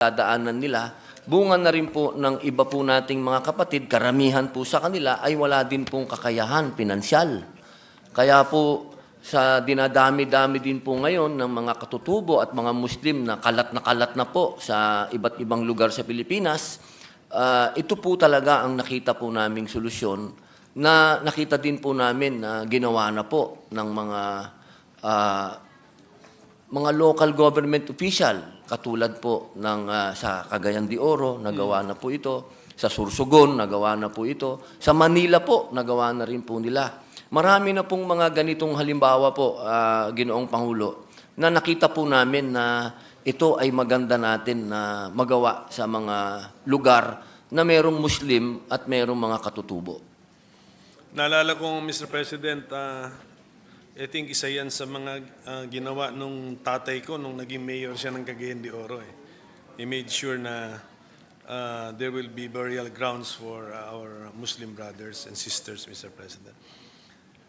dadaanan nila, bunga na rin po ng iba po nating mga kapatid, karamihan po sa kanila ay wala din pong kakayahan pinansyal. Kaya po sa dinadami-dami din po ngayon ng mga katutubo at mga Muslim na kalat na po sa iba't ibang lugar sa Pilipinas, ito po talaga ang nakita po naming solusyon na nakita din po namin na ginawa na po ng mga local government official, katulad po ng sa Cagayan de Oro, nagawa na po ito. Sa Sorsogon, nagawa na po ito. Sa Manila po, nagawa na rin po nila. Marami na pong mga ganitong halimbawa po, Ginoong Pangulo, na nakita po namin na ito ay maganda natin na magawa sa mga lugar na merong Muslim at merong mga katutubo. Naalala ko, Mr. President, I think isa yan sa mga ginawa nung tatay ko nung naging mayor siya ng Cagayan de Oro. He made sure na there will be burial grounds for our Muslim brothers and sisters, Mr. President.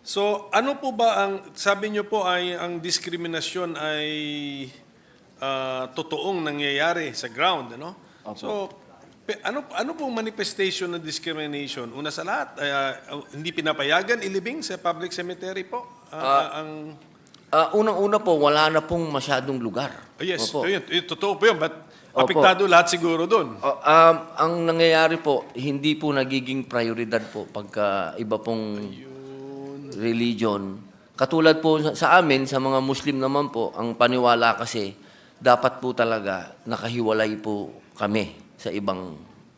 So, ano po ba ang, sabi niyo po ay ang diskriminasyon ay totoong nangyayari sa ground, ano? So, ano pong manifestation ng discrimination? Una sa lahat, hindi pinapayagan ilibing sa public cemetery po? Unang-una po, wala na pong masyadong lugar. Yes, Opo. totoo po yun, but apektado lahat siguro doon. Ang nangyayari po, hindi po nagiging prioridad po pagka iba pong religion. Katulad po sa amin, sa mga Muslim naman po, ang paniwala kasi, dapat po talaga nakahiwalay po kami sa ibang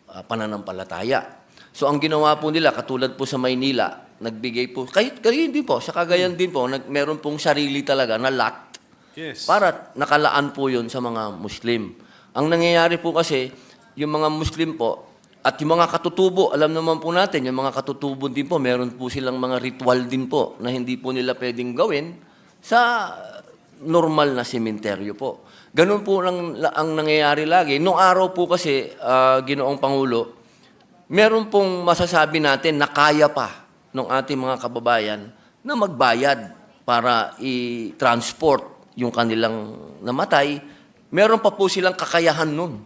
pananampalataya. So ang ginawa po nila, katulad po sa Maynila, nagbigay po, kahit din po, sa Cagayan din po, meron pong sarili talaga na lot. Yes. Para nakalaan po yun sa mga Muslim. Ang nangyayari po kasi, yung mga Muslim po, at yung mga katutubo, alam naman po natin, yung mga katutubo din po, meron po silang mga ritual din po na hindi po nila pwedeng gawin sa normal na sementeryo po. Ganun po ang nangyayari lagi. Noong araw po kasi, Ginoong Pangulo, meron pong masasabi natin na kaya pa ng ating mga kababayan na magbayad para i-transport yung kanilang namatay. Meron pa po silang kakayahan nun.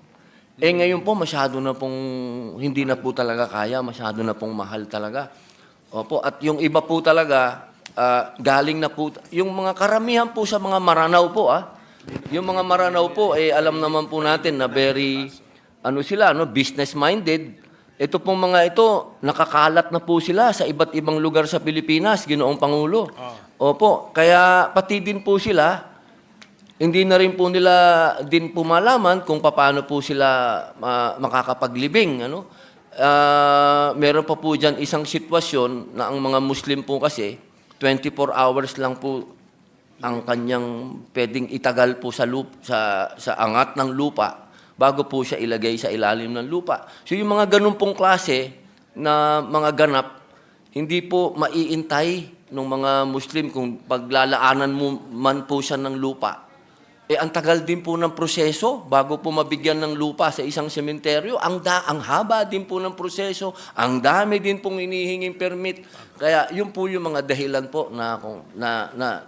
Ngayon po, masyado na pong, hindi na po talaga kaya, masyado na pong mahal talaga. Opo, at yung iba po talaga, galing na po, yung mga karamihan po sa mga Maranao po, yung mga Maranao po, alam naman po natin na very, business-minded. Ito pong mga ito, nakakalat na po sila sa iba't ibang lugar sa Pilipinas, Ginoong Pangulo. Opo, kaya pati din po sila, hindi na rin po nila din po malaman kung paano po sila makakapaglibing. Meron pa po dyan isang sitwasyon na ang mga Muslim po kasi, 24 hours lang po ang kanyang pwedeng itagal po sa angat ng lupa bago po siya ilagay sa ilalim ng lupa. So yung mga ganun pong klase na mga ganap, hindi po maiintay ng mga Muslim kung paglalaanan mo man po siya ng lupa. Ang tagal din po ng proseso bago po mabigyan ng lupa sa isang sementeryo. Ang haba din po ng proseso, ang dami din pong inihinging permit. Kaya yun po yung mga dahilan po na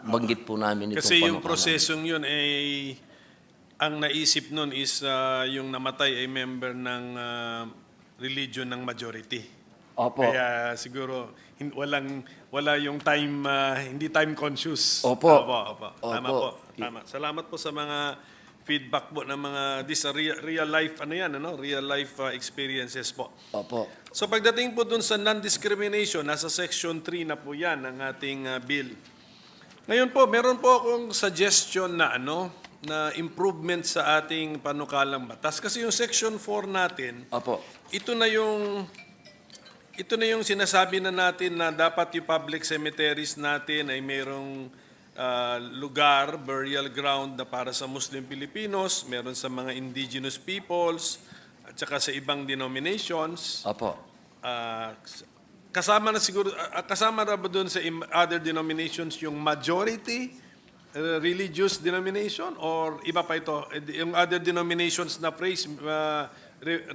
banggit po namin itong Kasi yung panukala. prosesong yun ay ang naisip nun is yung namatay ay member ng religion ng majority. Opo. Kaya siguro wala yung time, hindi time conscious. Opo. Opo. Tama Opo. po. Tama. Salamat po sa mga feedback po ng mga real life real life experiences po. Opo. So pagdating po dun sa non-discrimination, nasa section 3 na po 'yan ng ating bill. Ngayon po, meron po akong suggestion na na improvement sa ating panukalang batas kasi yung section 4 natin, Opo. ito na yung sinasabi na natin na dapat yung public cemeteries natin ay mayroong lugar, burial ground na para sa Muslim Filipinos, meron sa mga indigenous peoples, at saka sa ibang denominations. Opo. Kasama na ba doon sa other denominations yung majority religious denomination or iba pa ito? Yung other denominations na phrase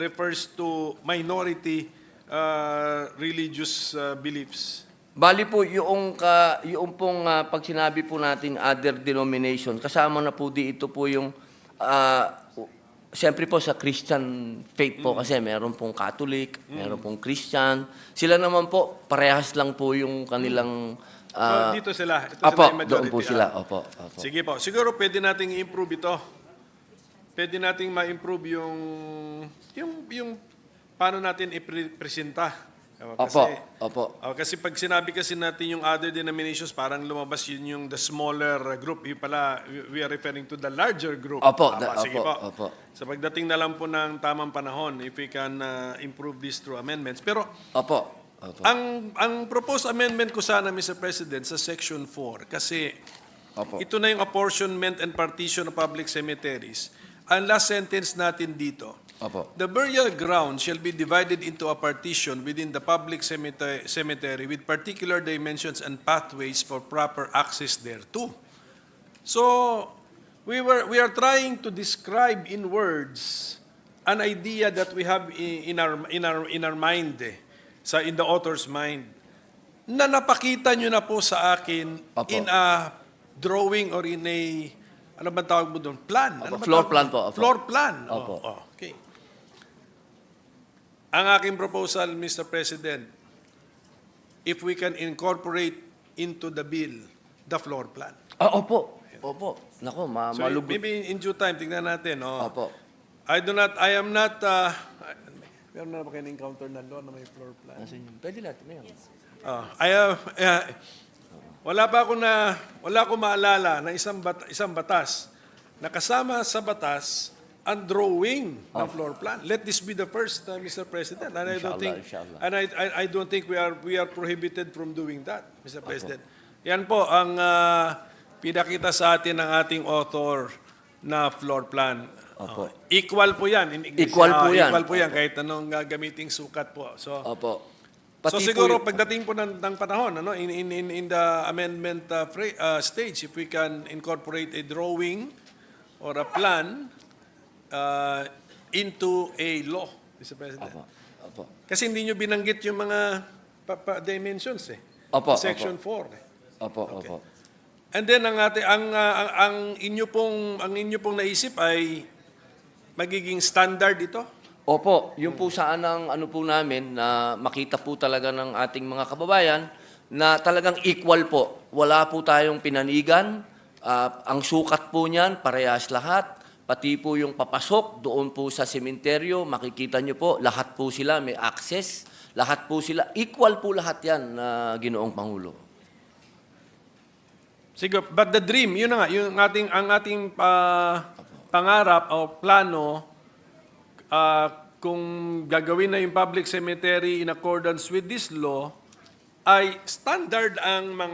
refers to minority religious beliefs. Bali po, yung pong pag sinabi po natin other denomination, kasama na po dito po yung siyempre po sa Christian faith po kasi meron pong Catholic, meron pong Christian. Sila naman po, parehas lang po yung kanilang... dito sila. Ito Opo, sila yung majority. doon po sila. Opo, opo. Sige po. Siguro pwede nating i-improve ito. Pwede nating ma-improve yung paano natin i-presenta. Opo. Kasi pag sinabi kasi natin yung other denominations, parang lumabas yun yung the smaller group. Yung pala, we are referring to the larger group. Opo, Sige po. opo. Sa pagdating na lang po ng tamang panahon, if we can improve this through amendments. Pero Opo. ang proposed amendment ko sana, Mr. President, sa Section 4, kasi Opo. ito na yung apportionment and partition of public cemeteries. Ang last sentence natin dito, Opo. the burial ground shall be divided into a partition within the public cemetery with particular dimensions and pathways for proper access thereto. So, we are trying to describe in words an idea that we have in our mind, in the author's mind, na napakita nyo na po sa akin Opo. in a drawing or in a, ano ba tawag mo doon? Plan. Opo, Ano ba floor tawag plan mo? po, opo. Floor plan. Opo. Okay. Ang aking proposal, Mr. President, if we can incorporate into the bill the floor plan. Opo. Opo. Nako, So malubog. maybe in due time, tignan natin. Opo. I am not, meron na ba kayo na-encounter na doon na may floor plan? Pwede natin na yan. Wala akong maalala na isang batas na kasama sa batas ang drawing ng floor plan. Let this be the first, Mr. President. And I don't think, Inshallah. and I don't think we are prohibited from doing that, Mr. President. Yan po ang pinakita sa atin ng ating author na floor plan. Opo. Equal po yan. In English. Equal po yan. Equal po yan kahit anong gamiting sukat po. So, Opo. so Pati siguro po, pagdating po ng panahon, ano, in the amendment stage, if we can incorporate a drawing or a plan into a law, Mr. President. Opo. Kasi hindi nyo binanggit yung mga dimensions Opo, Section 4. Opo, opo. And then ang inyo pong naisip ay magiging standard ito. Opo, yung po saan ang ano po namin na makita po talaga ng ating mga kababayan na talagang equal po. Wala po tayong pinanigan. Ang sukat po niyan, parehas lahat. Pati po yung papasok doon po sa sementeryo, makikita nyo po, lahat po sila may access. Lahat po sila, equal po lahat yan na Ginoong Pangulo. Sige, but the dream, yun na nga, ang ating pangarap o plano, kung gagawin na yung public cemetery in accordance with this law, ay standard ang mga